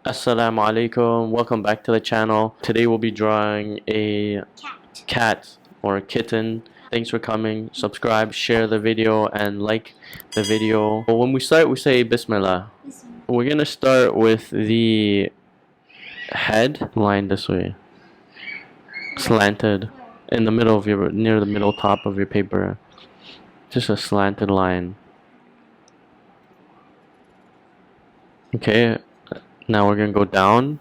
Assalamu alaikum, welcome back to the channel. Today we'll be drawing a cat or a kitten. Thanks for coming. Subscribe, share the video, and like the video. But when we start, we say Bismillah. We're gonna start with the head line this way, slanted, in the middle of your, near the middle top of your paper. Just a slanted line. Okay, now we're gonna go down.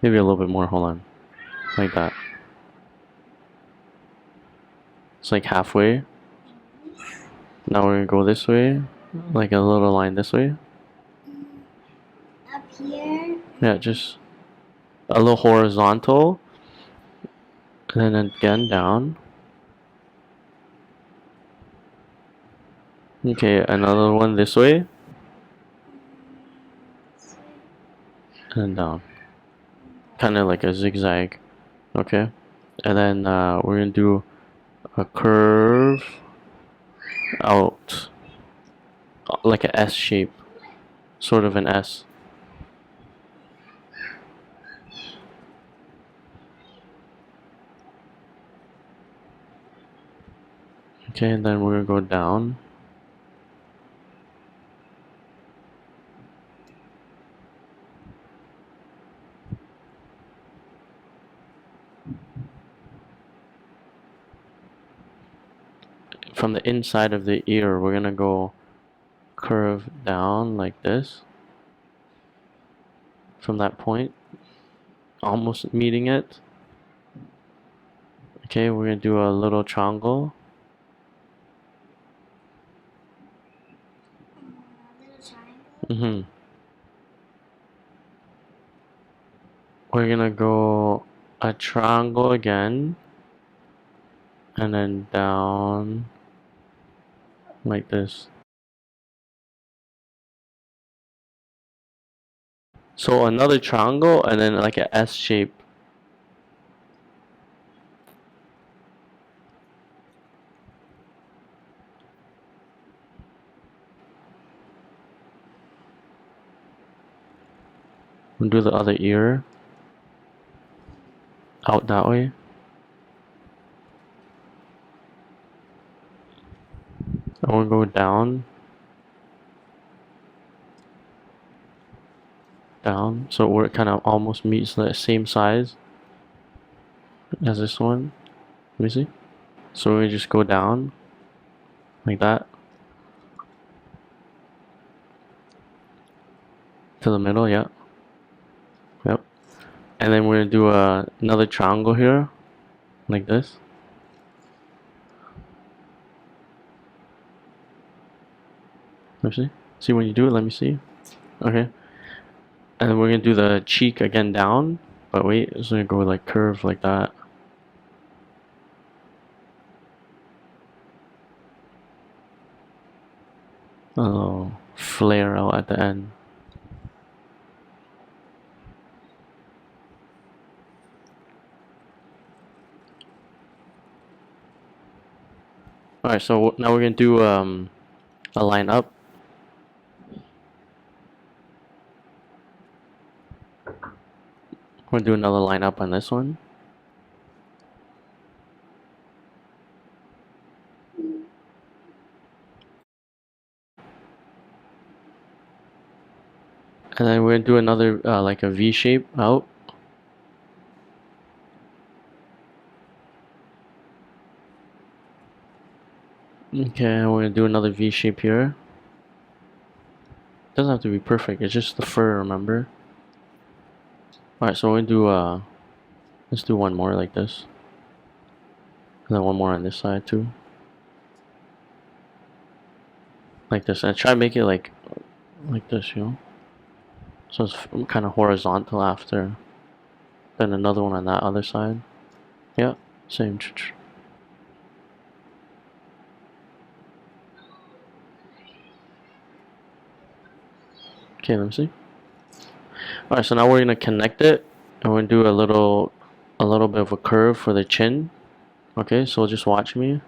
Maybe a little bit more, hold on. Like that. It's like halfway. Now we're gonna go this way, like a little line this way. Up here? Yeah, just a little horizontal. And then again down. Okay, another one this way. And down. Kind of like a zigzag. Okay. And then we're gonna do a curve out. Like a S shape. Sort of an S. Okay, and then we're gonna go down. From the inside of the ear, we're gonna go curve down like this. From that point, almost meeting it. Okay, we're gonna do a little triangle. Little triangle? We're gonna go a triangle again, and then down like this. So another triangle, and then like an S shape. We'll do the other ear out that way. And we'll go down. Down. So we're kind of almost meets the same size as this one. Let me see. So we just go down like that to the middle. Yeah. Yep. And then we're gonna do another triangle here, like this. Let me see. See when you do it. Let me see. Okay. And then we're gonna do the cheek again down, but wait, it's gonna go like curve like that. Oh, flare out at the end. Alright, so now we're gonna do a line up. We're gonna do another line up on this one. And then we're gonna do another like a V shape out. Okay, and we're gonna do another V shape here. Doesn't have to be perfect, it's just the fur, remember? Alright, so we're gonna do let's do one more like this. And then one more on this side too. Like this. And try to make it like this, you know? So it's kind of horizontal after. Then another one on that other side. Yeah, same. Okay, let me see. Alright, so now we're gonna connect it, and we're gonna do a little bit of a curve for the chin. Okay, so just watch me.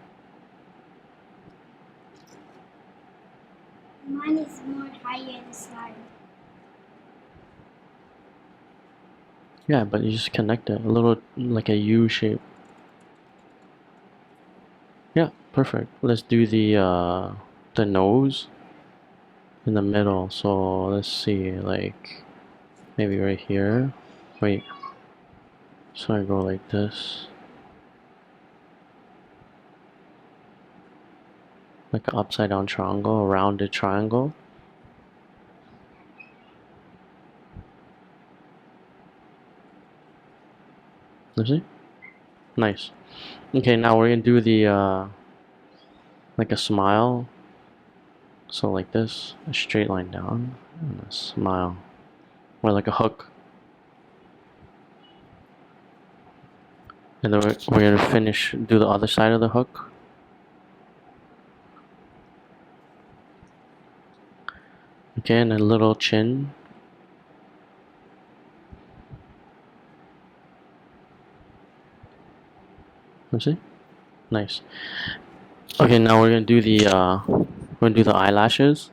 Mine is more higher this time. Yeah, but you just connect it a little like a U shape. Yeah, perfect. Let's do the nose in the middle. So let's see, like maybe right here. Wait. So I go like this. Like an upside down triangle, a rounded triangle. Let's see. Nice. Okay, now we're gonna do the like a smile. So like this, a straight line down, and a smile. Or like a hook. And then we're gonna finish, do the other side of the hook. Okay, and a little chin. Let's see. Nice. Okay, now we're gonna do the eyelashes.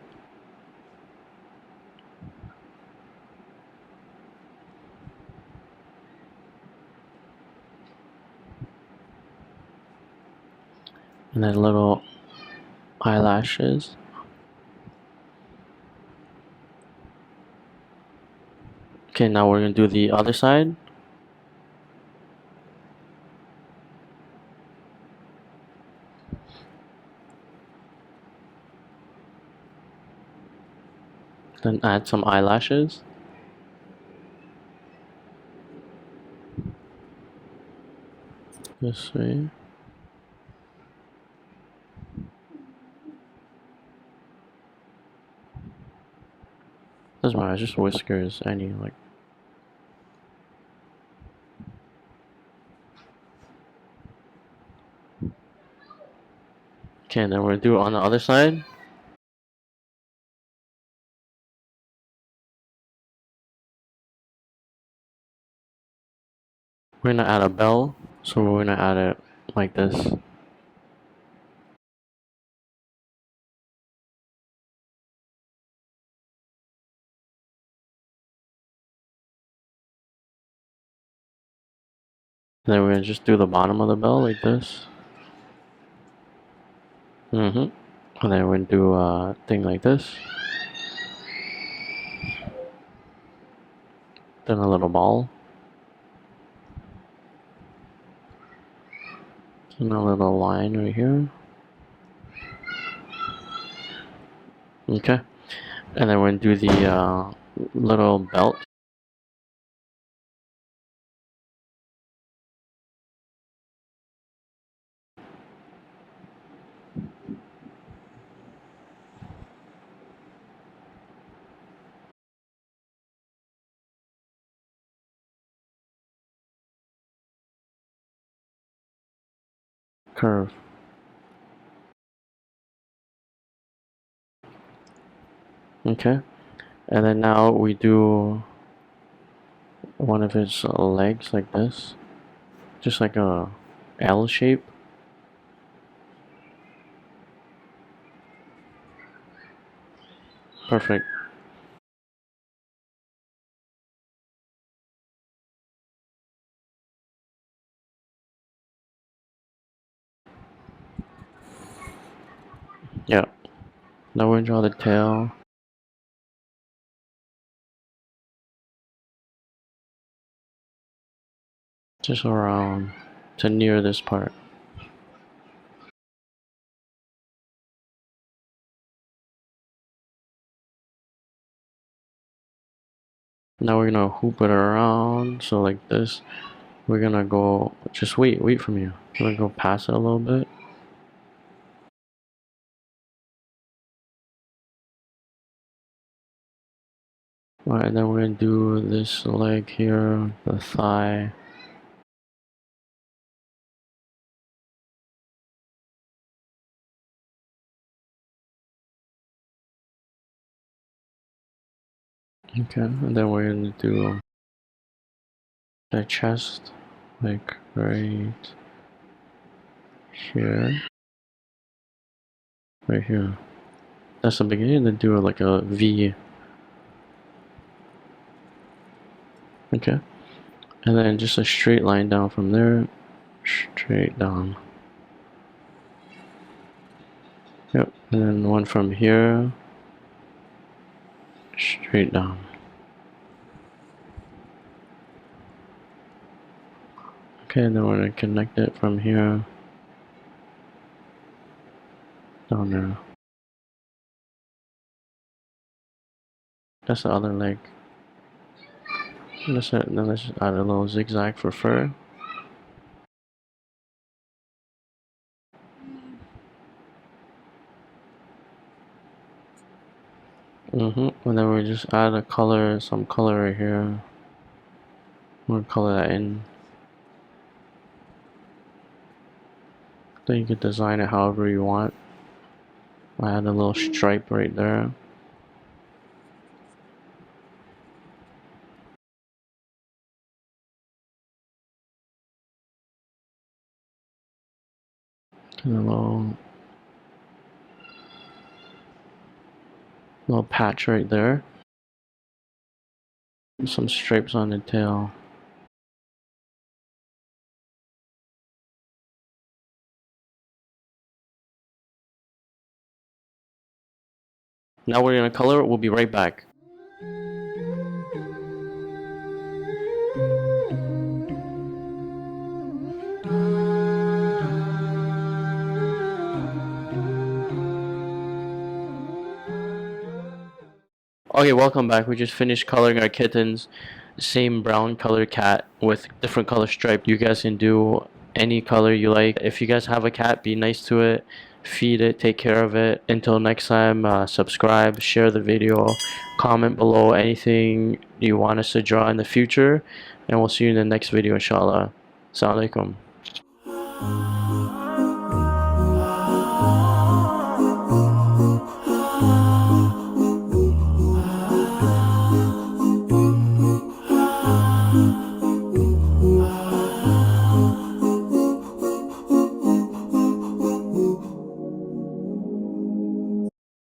And then little eyelashes. Okay, now we're gonna do the other side. Then add some eyelashes. This way. Doesn't matter, just whiskers, any like. Okay, and then we're gonna do it on the other side. We're gonna add a bell, so we're gonna add it like this. And then we're gonna just do the bottom of the bell like this. And then we're gonna do a thing like this. Then a little ball. And a little line right here. Okay. And then we're gonna do the little belt. Curve. Okay. And then now we do one of his legs like this. Just like a L shape. Perfect. Yeah. Now we're gonna draw the tail. Just around to near this part. Now we're gonna hoop it around. So like this. We're gonna go, just wait for me. We're gonna go past it a little bit. Alright, and then we're gonna do this leg here, the thigh. Okay, and then we're gonna do the chest, like right here, right here. That's the beginning. Then do like a V. Okay. And then just a straight line down from there. Straight down. Yep. And then one from here. Straight down. Okay, and then we're going to connect it from here down there. That's the other leg. Then let's just add a little zigzag for fur. And then we just add a color, some color right here. We'll color that in. Then you can design it however you want. I add a little stripe right there. And a little patch right there. And some stripes on the tail. Now we're gonna color it. We'll be right back. Okay, welcome back. We just finished coloring our kittens. Same brown color cat with different color stripe. You guys can do any color you like. If you guys have a cat, be nice to it, feed it, take care of it. Until next time, subscribe, share the video, comment below anything you want us to draw in the future, and we'll see you in the next video, inshallah. Assalamu alaikum.